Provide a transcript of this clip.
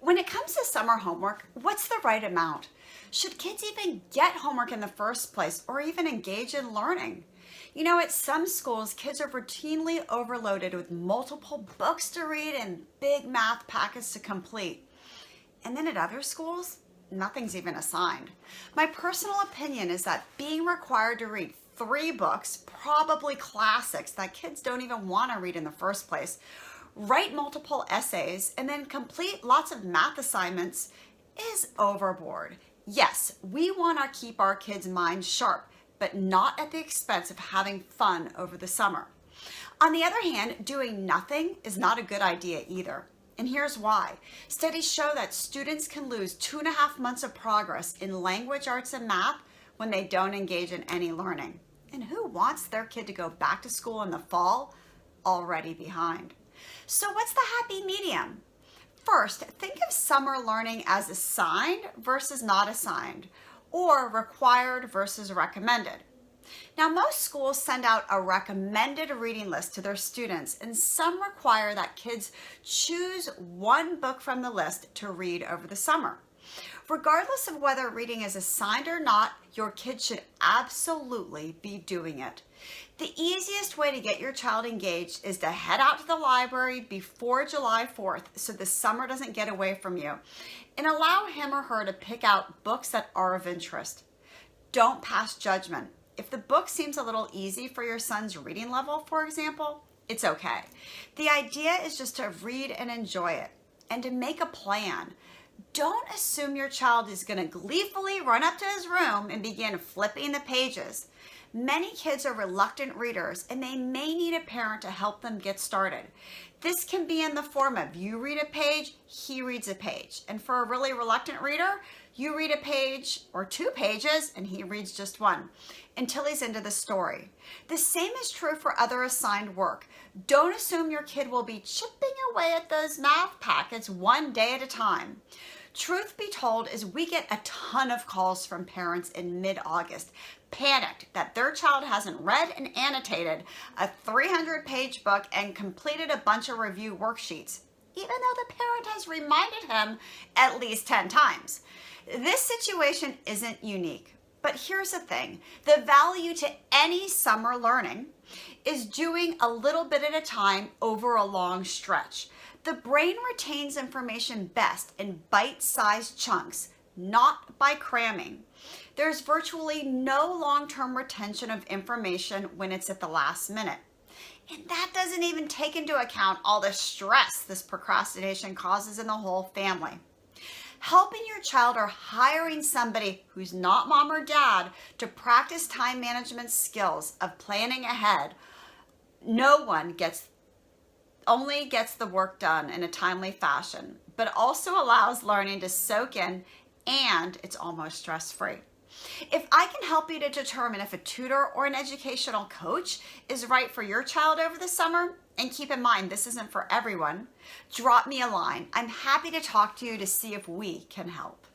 When it comes to summer homework, what's the right amount? Should kids even get homework in the first place or even engage in learning? At some schools, kids are routinely overloaded with multiple books to read and big math packets to complete. And then at other schools, nothing's even assigned. My personal opinion is that being required to read 3 books, probably classics that kids don't even want to read in the first place, write multiple essays, and then complete lots of math assignments is overboard. Yes, we want to keep our kids' minds sharp, but not at the expense of having fun over the summer. On the other hand, doing nothing is not a good idea either. And here's why. Studies show that students can lose 2.5 months of progress in language arts and math when they don't engage in any learning. And who wants their kid to go back to school in the fall already behind? So what's the happy medium? First, think of summer learning as assigned versus not assigned, or required versus recommended. Now, most schools send out a recommended reading list to their students, and some require that kids choose 1 book from the list to read over the summer. Regardless of whether reading is assigned or not, your kid should absolutely be doing it. The easiest way to get your child engaged is to head out to the library before July 4th so the summer doesn't get away from you, and allow him or her to pick out books that are of interest. Don't pass judgment. If the book seems a little easy for your son's reading level, for example, it's okay. The idea is just to read and enjoy it, and to make a plan. Don't assume your child is going to gleefully run up to his room and begin flipping the pages. Many kids are reluctant readers, and they may need a parent to help them get started. This can be in the form of you read a page, he reads a page. And for a really reluctant reader, you read a page or 2 pages and he reads just 1 until he's into the story. The same is true for other assigned work. Don't assume your kid will be chipping away at those math packets 1 day at a time. Truth be told is we get a ton of calls from parents in mid-August, panicked that their child hasn't read and annotated a 300-page book and completed a bunch of review worksheets, even though the parent has reminded him at least 10 times. This situation isn't unique, but here's the thing. The value to any summer learning is doing a little bit at a time over a long stretch. The brain retains information best in bite-sized chunks, not by cramming. There's virtually no long-term retention of information when it's at the last minute. And that doesn't even take into account all the stress this procrastination causes in the whole family. Helping your child or hiring somebody who's not mom or dad to practice time management skills of planning ahead, only gets the work done in a timely fashion, but also allows learning to soak in, and it's almost stress-free. If I can help you to determine if a tutor or an educational coach is right for your child over the summer, and keep in mind this isn't for everyone, drop me a line. I'm happy to talk to you to see if we can help.